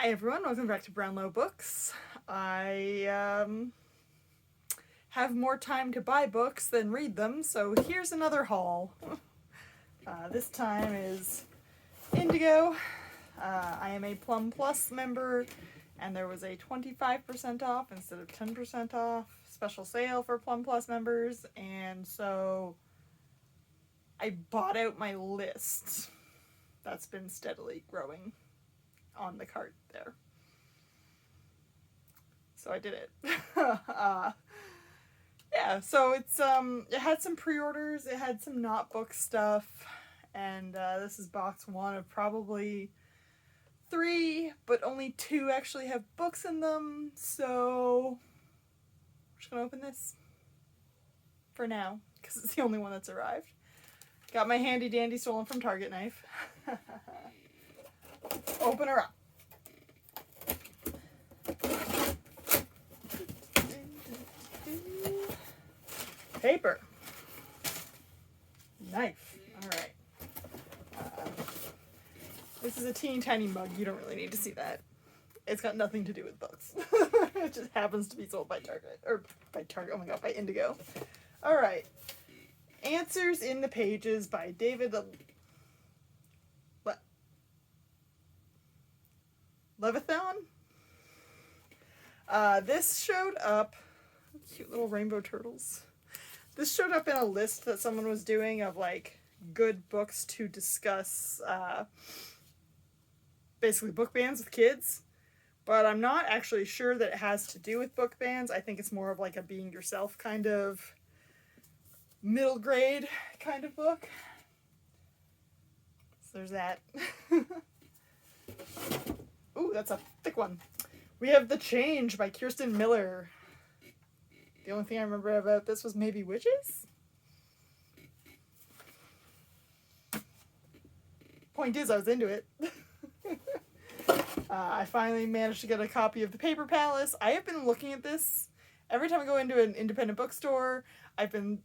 Hi everyone, welcome back to Brownlow Books. I have more time to buy books than read them, so here's another haul. This time is Indigo. I am a Plum Plus member, and there was a 25% off instead of 10% off special sale for Plum Plus members, and so I bought out my list. That's been steadily growing on the cart there. So I did it. Yeah, so it's it had some pre-orders, it had some not book stuff, and this is box one of probably 3, but only 2 actually have books in them, so I'm just gonna open this for now, because it's the only one that's arrived. Got my handy dandy stolen from Target knife. Open her up. Paper. Knife. Alright. This is a teeny tiny mug. You don't really need to see that. It's got nothing to do with books. It just happens to be sold by Target. Or by Target. Oh my god, by Indigo. Alright. Answers in the Pages by David Levithan. This showed up. Cute little rainbow turtles. This showed up in a list that someone was doing of like good books to discuss, basically book bans with kids. But I'm not actually sure that it has to do with book bans. I think it's more of like a being yourself kind of middle grade kind of book. So there's that. Ooh, that's a thick one. We have The Change by Kirsten Miller. The only thing I remember about this was maybe witches? Point is, I was into it. I finally managed to get a copy of The Paper Palace. I have been looking at this. Every time I go into an independent bookstore, I've been,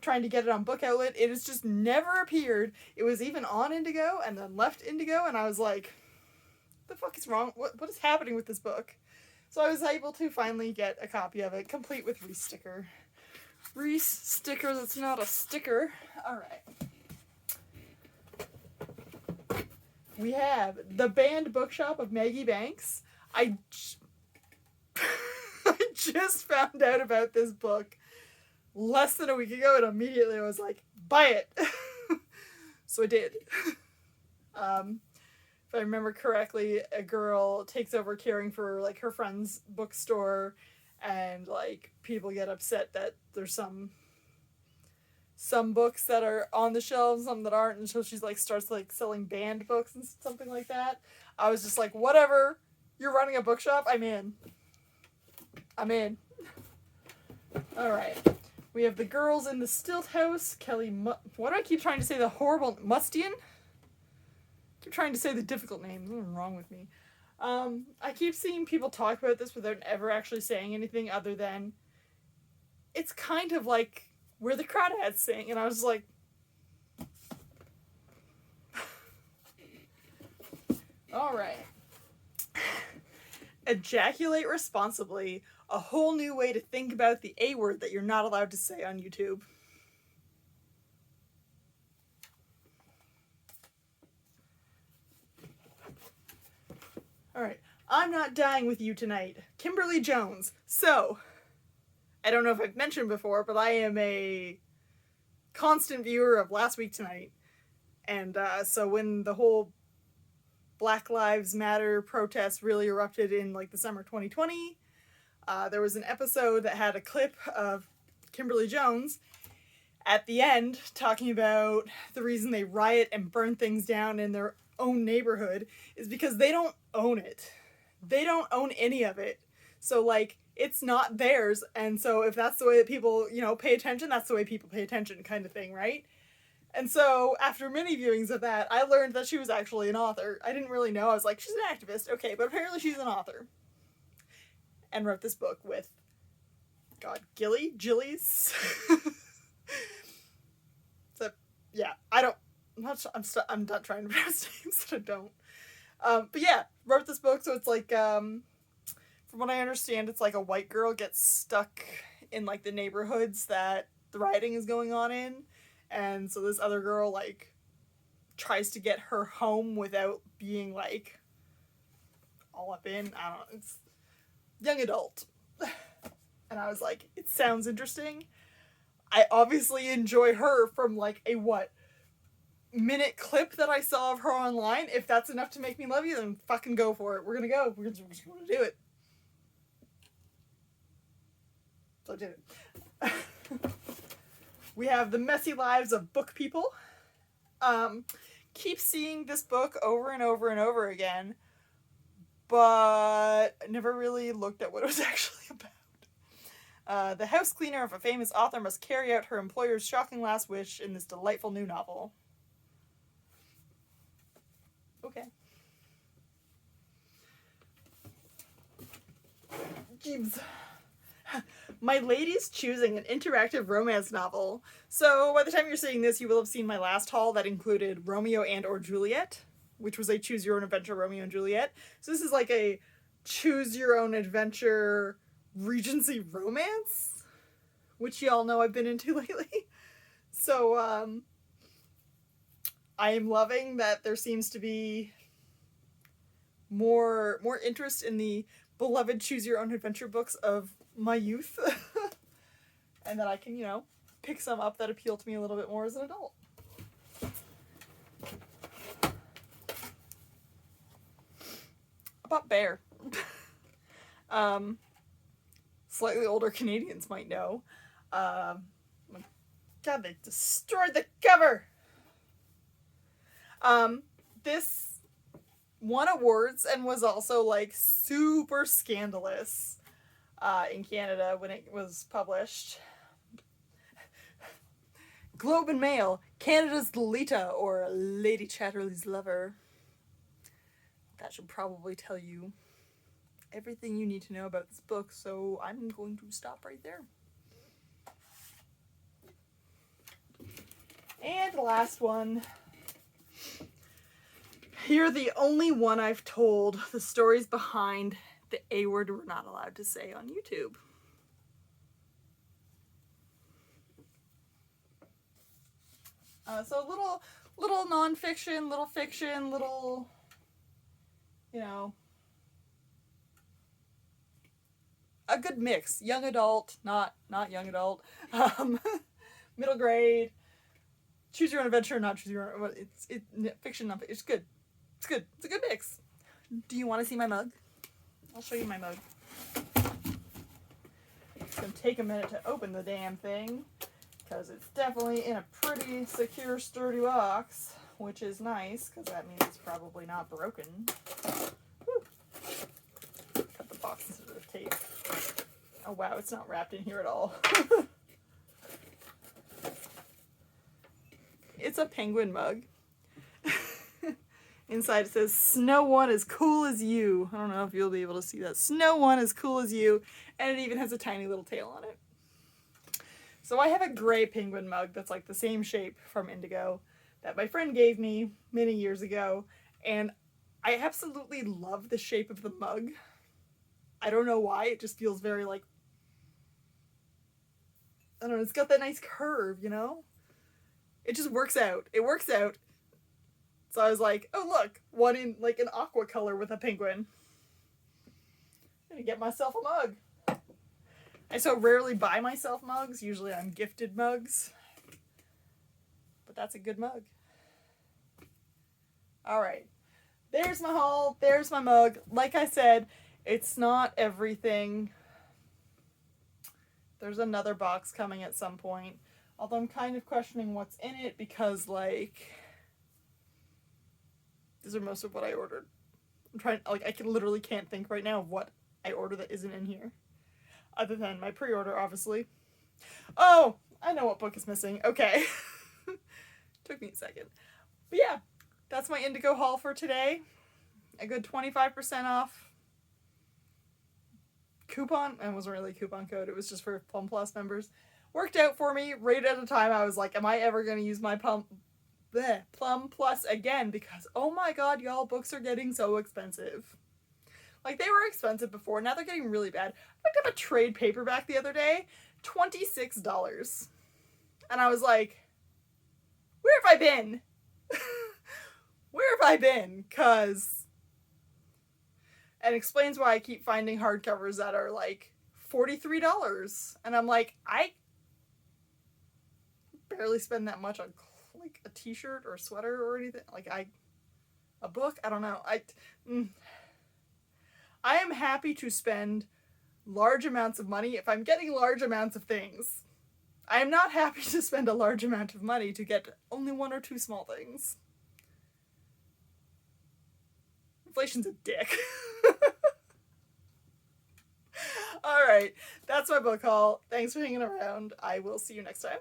trying to get it on Book Outlet. It has just never appeared. It was even on Indigo and then left Indigo, and I was like, what the fuck is wrong? What is happening with this book? So I was able to finally get a copy of it, complete with Reese sticker. Reese sticker that's not a sticker. Alright. We have The Banned Bookshop of Maggie Banks. I just found out about this book less than a week ago, and immediately I was like, buy it! So I did. If I remember correctly, a girl takes over caring for like her friend's bookstore, and like people get upset that there's some books that are on the shelves, some that aren't, and so she's like starts like selling banned books and something like that. I was just like, whatever, you're running a bookshop, I'm in. Alright. We have The Girls in the Stilt House, what do I keep trying to say, the horrible Mustian? I keep trying to say the difficult names. What's wrong with me? I keep seeing people talk about this without ever actually saying anything other than it's kind of like Where the Crawdads Sing, and I was like, alright. Ejaculate Responsibly, a whole new way to think about the A word that you're not allowed to say on YouTube. Alright, I'm Not Dying With You Tonight, Kimberly Jones. So, I don't know if I've mentioned before, but I am a constant viewer of Last Week Tonight. And so when the whole Black Lives Matter protest really erupted in like the summer 2020, there was an episode that had a clip of Kimberly Jones at the end talking about the reason they riot and burn things down in their own neighborhood is because they don't own it. They don't own any of it. So like, it's not theirs, and so if that's the way that people, pay attention, that's the way people pay attention, kind of thing, right? And so, after many viewings of that, I learned that she was actually an author. I didn't really know. I was like, she's an activist, okay, but apparently she's an author. And wrote this book with, Gillies? So, yeah, I'm not trying to pronounce names that I don't. But yeah, wrote this book, so it's like, from what I understand, it's like a white girl gets stuck in like the neighborhoods that the rioting is going on in, and so this other girl like tries to get her home without being like all up in. I don't know. It's young adult, and I was like, it sounds interesting. I obviously enjoy her from like a minute clip that I saw of her online. If that's enough to make me love you, then fucking go for it. We're gonna go. We're just gonna do it. So I did it. We have The Messy Lives of Book People. Keep seeing this book over and over and over again, but I never really looked at what it was actually about. The house cleaner of a famous author must carry out her employer's shocking last wish in this delightful new novel. Okay. Jeebs. My Lady's Choosing, an interactive romance novel. So by the time you're seeing this, you will have seen my last haul that included Romeo and or Juliet, which was a choose your own adventure Romeo and Juliet. So this is like a choose your own adventure Regency romance, which y'all know I've been into lately. So I am loving that there seems to be more interest in the beloved choose your own adventure books of my youth. And that I can, pick some up that appeal to me a little bit more as an adult. About Bear. Slightly older Canadians might know. God, they destroyed the cover! This won awards and was also, like, super scandalous in Canada when it was published. Globe and Mail, Canada's Lolita, or Lady Chatterley's Lover. That should probably tell you everything you need to know about this book, so I'm going to stop right there. And the last one. You're the only one I've told the stories behind the A word we're not allowed to say on YouTube. So little nonfiction, little fiction, little, a good mix. Young adult, not young adult. Middle grade. Choose your own adventure, not choose your own. It's fiction, non-fiction. It's good. It's good. It's a good mix. Do you want to see my mug? I'll show you my mug. It's gonna take a minute to open the damn thing, because it's definitely in a pretty secure, sturdy box, which is nice, because that means it's probably not broken. Woo. Cut the box instead of tape. Oh wow, it's not wrapped in here at all. It's a penguin mug. Inside it says, Snow One as cool as you. I don't know if you'll be able to see that. Snow One as cool as you. And it even has a tiny little tail on it. So I have a gray penguin mug that's like the same shape from Indigo that my friend gave me many years ago. And I absolutely love the shape of the mug. I don't know why. It just feels very like, I don't know, it's got that nice curve, It just works out. It works out. So I was like, oh look, one in like an aqua color with a penguin. I'm gonna get myself a mug. I so rarely buy myself mugs. Usually I'm gifted mugs. But that's a good mug. Alright. There's my haul. There's my mug. Like I said, it's not everything. There's another box coming at some point. Although I'm kind of questioning what's in it because, like, these are most of what I ordered. I'm trying, like, I literally can't think right now of what I ordered that isn't in here. Other than my pre-order, obviously. Oh, I know what book is missing. Okay. Took me a second. But yeah, that's my Indigo haul for today. A good 25% off coupon. It wasn't really a coupon code. It was just for Plum Plus members. Worked out for me. Right at a time I was like, am I ever going to use my Plum Plum Plus again because, oh my god, y'all, books are getting so expensive. Like, they were expensive before, now they're getting really bad. I picked up a trade paperback the other day, $26. And I was like, where have I been? Where have I been? Because... And explains why I keep finding hardcovers that are like $43. And I'm like, I barely spend that much on like a t-shirt or a sweater or anything. Like, a book? I don't know. I am happy to spend large amounts of money if I'm getting large amounts of things. I am not happy to spend a large amount of money to get only one or two small things. Inflation's a dick. Alright, that's my book haul. Thanks for hanging around. I will see you next time.